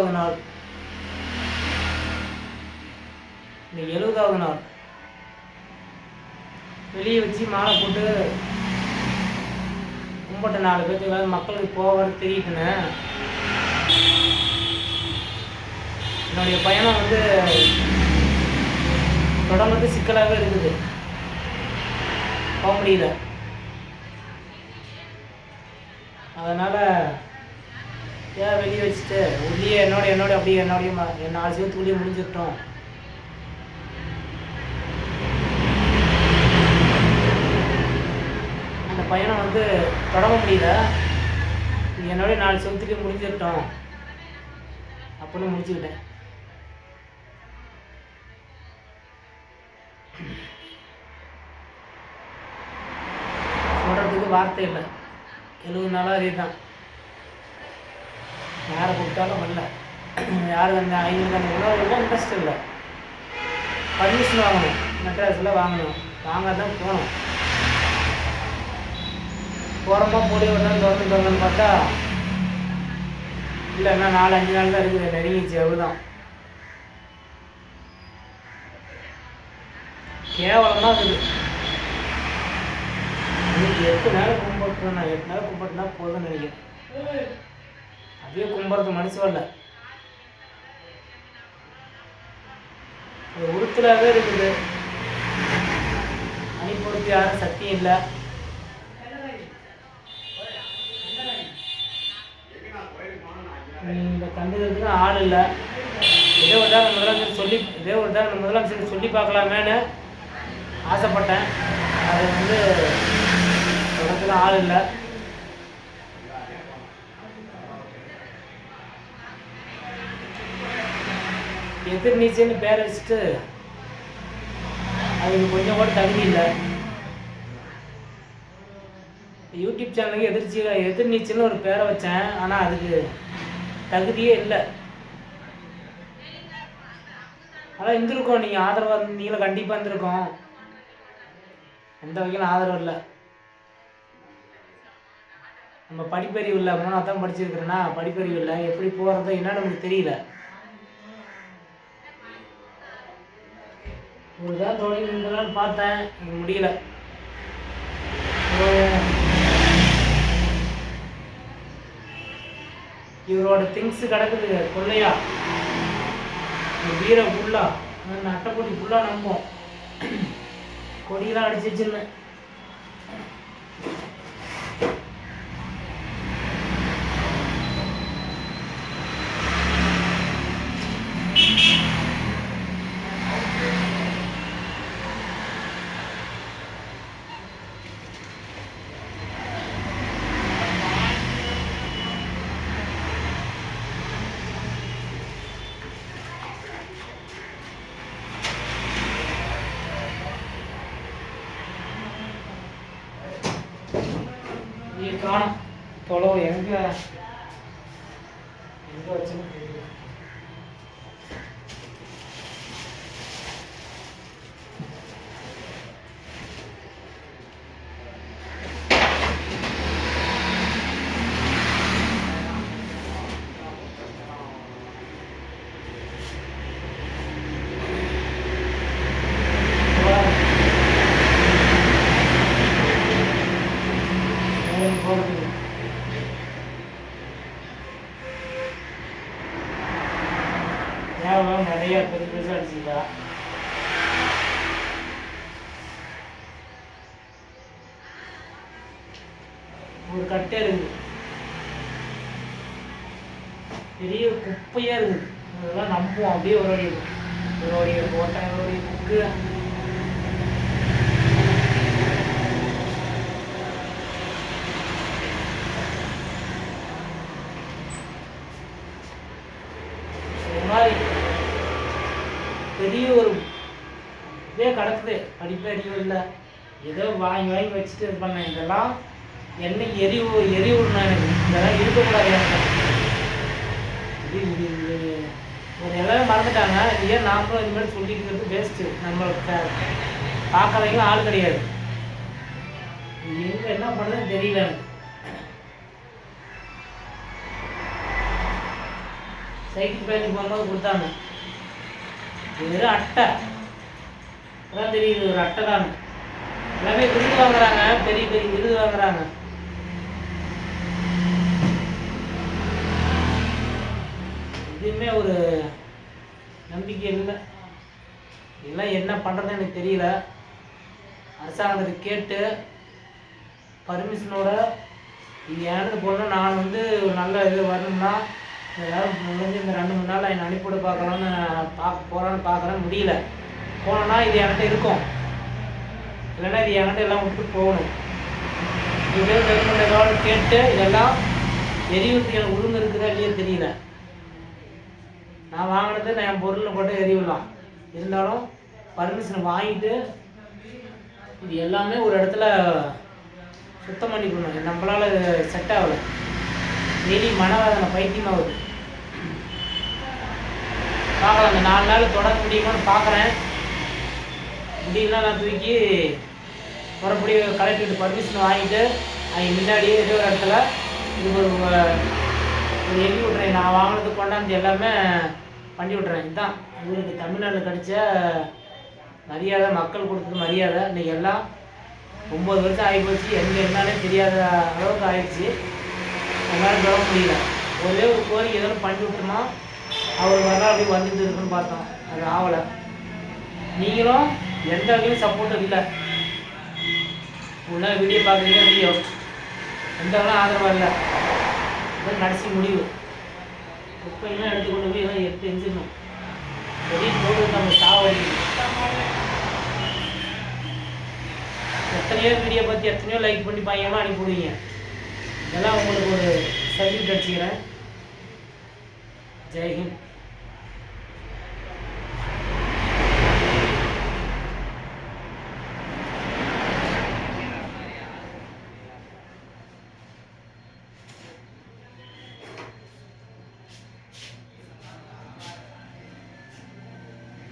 70வது நாள். இன்னைக்கு 70வது நாள். வெளியே வச்சு மாலை போட்டு கும்பிட்ட 4 பேர்த்துக்கு மக்களுக்கு போவது தெரியுதுன்னு என்னுடைய பயணம் வந்து தொடர்ந்து சிக்கலாகவே இருக்குது. போக முடியல. அதனால் ஏன் வெளியே வச்சுட்டு உள்ளே என்னோட அப்படியே என்னுடைய 4 சேர்த்துக்குள்ளேயே முடிஞ்சிட்டோம். அந்த பயணம் வந்து தொடங்க முடியல. என்னோடய 4 சேர்த்துக்குள்ளேயே முடிஞ்சிட்டோம் அப்படின்னு முடிச்சுக்கிட்டேன். சொல்கிறதுக்கு வார்த்தை இல்லை. 70 நாளாக அதே தான். யாரை கூப்பிட்டாலும் வரல. யார் அந்த 5 உணவுலாம் இன்ட்ரெஸ்ட் இல்லை. பர்மிஷன் வாங்கணும், மெட்ராஸில் வாங்கணும், வாங்க தான் போகணும். போகிறோமா போடி ஒரு நாள் திறந்துன்னு பார்த்தா இல்லைன்னா 4-5 நாள் தான் இருக்குது, நெருங்கிச்சு. அவ்வளோதான். கேவலமாக இருக்குது. 8 நாள் கும்பிட்டுறேன். நான் 8 நாள் கும்பிட்டுனா போதும்னு நினைக்கிறேன். அதே கும்பிட்றது மனுஷன் இல்லை. அது உறுத்தலாகவே இருக்குது. அனுப்பிடுத்து யாரும் சக்தியும் இல்லை. இந்த கண்டுக்கிறதுக்கு ஆள் இல்லை. இதே ஒரு தான் முதலமைச்சர் சொல்லி பார்க்கலாமேன்னு ஆசைப்பட்டேன். அது வந்து தொடர்ந்து ஆள் இல்லை. எதிர்நீச்சல்னு பேர் வச்சுட்டு அதுக்கு கொஞ்சம் கூட தகுதி இல்லை. யூடியூப் சேனலுக்கு எதிர்நீச்சல்னு ஒரு பேரை வச்சேன். ஆனால் அதுக்கு தகுதியே இல்லை. அதான் இருந்திருக்கோம். நீங்கள் ஆதரவாக இருந்தீங்களா? கண்டிப்பாக இருந்திருக்கோம். எந்த வகையிலும் ஆதரவு இல்லை. நம்ம படிப்பறிவு இல்லை. 3ஆவது தான் படிச்சிருக்கிறேன்னா படிப்பறிவு இல்லை. எப்படி போகிறது என்ன நமக்கு தெரியல. ஒரு தான் தொழில் பார்த்தேன், எனக்கு முடியல. இவரோட திங்ஸ் கிடக்குது கொள்ளையா, வீர புல்லா, அட்டைப்பொடி ஃபுல்லாக நம்போம். கொடியெல்லாம் அடிச்சு வச்சுருந்தேன். காணும் தொலைவு எங்கே வச்சுன்னு தெரியல. நிறைய பெருசாக அடிச்சுக்கிட்டா ஒரு கட்டை இருக்குது. பெரிய குப்பையாக இருக்குது. அதெல்லாம் நம்புவோம். அப்படியே ஒரு கோட்டை ஒரு புக்கு மாதிரி பெரிய ஒரு இதே கிடக்குது. படிப்பறிவு இல்லை. ஏதோ வாங்கி வச்சுட்டு இது பண்ணேன். இதெல்லாம் என்னைக்கு எரிவுடணும். எனக்கு இதெல்லாம் இருக்கக்கூடாது. ஒரு எல்லாமே மறந்துட்டாங்க. இது ஏன் நாமளும் இது மாதிரி சொல்லிக்கிறது வேஸ்ட்டு. நம்மளுக்கு பார்க்கறவங்களும் ஆள் கிடையாது. எங்கே என்ன பண்ணுறதுன்னு தெரியல எனக்கு. சைக்கிள் பயணத்துக்கு போகும்போது கொடுத்தாங்க. இது வெறும் அட்டை அதான் தெரியுது, ஒரு அட்டை தான். எல்லாமே விருது வாங்குறாங்க, பெரிய பெரிய விருது வாங்குறாங்க. இதுவுமே ஒரு நம்பிக்கை இல்லை. இதெல்லாம் என்ன பண்ணுறதுன்னு எனக்கு தெரியல. அரசாங்கத்தை கேட்டு பர்மிஷனோட இது ஏனது போடணும். நான் வந்து ஒரு நல்ல இது வரணும்னா ஏதாவது முடிஞ்சு இந்த 2-3 நாள் என்னை அனுப்பிவிட பார்க்கலான்னு பார்க்க போகிறான்னு பார்க்குறேன், முடியல. போனோன்னா இது என்கிட்ட இருக்கும், இல்லைன்னா இது என்கிட்ட எல்லாம் விட்டு போகணும். இது கவர்மெண்ட் கேட்டு இதெல்லாம் எரிவுக்கு எனக்கு ஒழுங்கு இருக்குதா இல்லையே தெரியல. நான் வாங்கினது நான் என் பொருளில் போட்டு எரிவிடலாம், இருந்தாலும் பர்மிஷன் வாங்கிட்டு இது எல்லாமே ஒரு இடத்துல சுத்தம் பண்ணி கொடுக்கணும். நம்மளால் செட் ஆகலை, டெய்லி மனவேதனை பைத்தியமாகுது. பார்க்கலாம், அந்த 4 நாள் தொடங்க முடியுமான்னு பார்க்குறேன். முடியலாம் நான் தூக்கி மறுபடியும் கலெக்டர்கிட்ட பர்மிஷன் வாங்கிட்டு அவங்க முன்னாடியே ஏதோ ஒரு இடத்துல இது ஒரு எழுதி விட்றேன். நான் வாங்கினது கொண்டாந்து எல்லாமே பண்ணி விட்றேன். இதுதான் இவருக்கு தமிழ்நாட்டில் கிடைச்ச மரியாதை, மக்கள் கொடுத்தது மரியாதை. இன்றைக்கி எல்லாம் 9 வருஷம் ஆகிப்போச்சு, எங்கே இருந்தாலே தெரியாத அளவுக்கு ஆயிடுச்சு. எங்களால் சொல்ல முடியல. ஒரே ஒரு கோரிக்கை ஏதோ பண்ணி விட்டோமா அவர் வரலாம் அப்படி வந்துட்டு இருக்குன்னு பார்த்தோம், அது ஆகலை. நீங்களும் எந்த வகையிலும் சப்போர்ட்டும் இல்லை. ஃபுல்லாக வீடியோ பார்க்குறீங்க, வீடியோ எந்த வகையும் ஆதரவாக இல்லை. இதுதான் கடைசி முடிவு. குப்பையெல்லாம் எடுத்துக்கொண்டு போய் எல்லாம் எடுத்து எரிஞ்சிடணும். வெளியே போட்டு நம்ம சாவடிக்கணும். எத்தனையோ வீடியோ பற்றி எத்தனையோ லைக் பண்ணி பயங்கரமாக அனுப்பிவிடுவீங்க. இதெல்லாம் உங்களுக்கு ஒரு சர்டிஃபிகேட் அடிச்சுக்கிறேன். ஜெய்ஹிந்த்.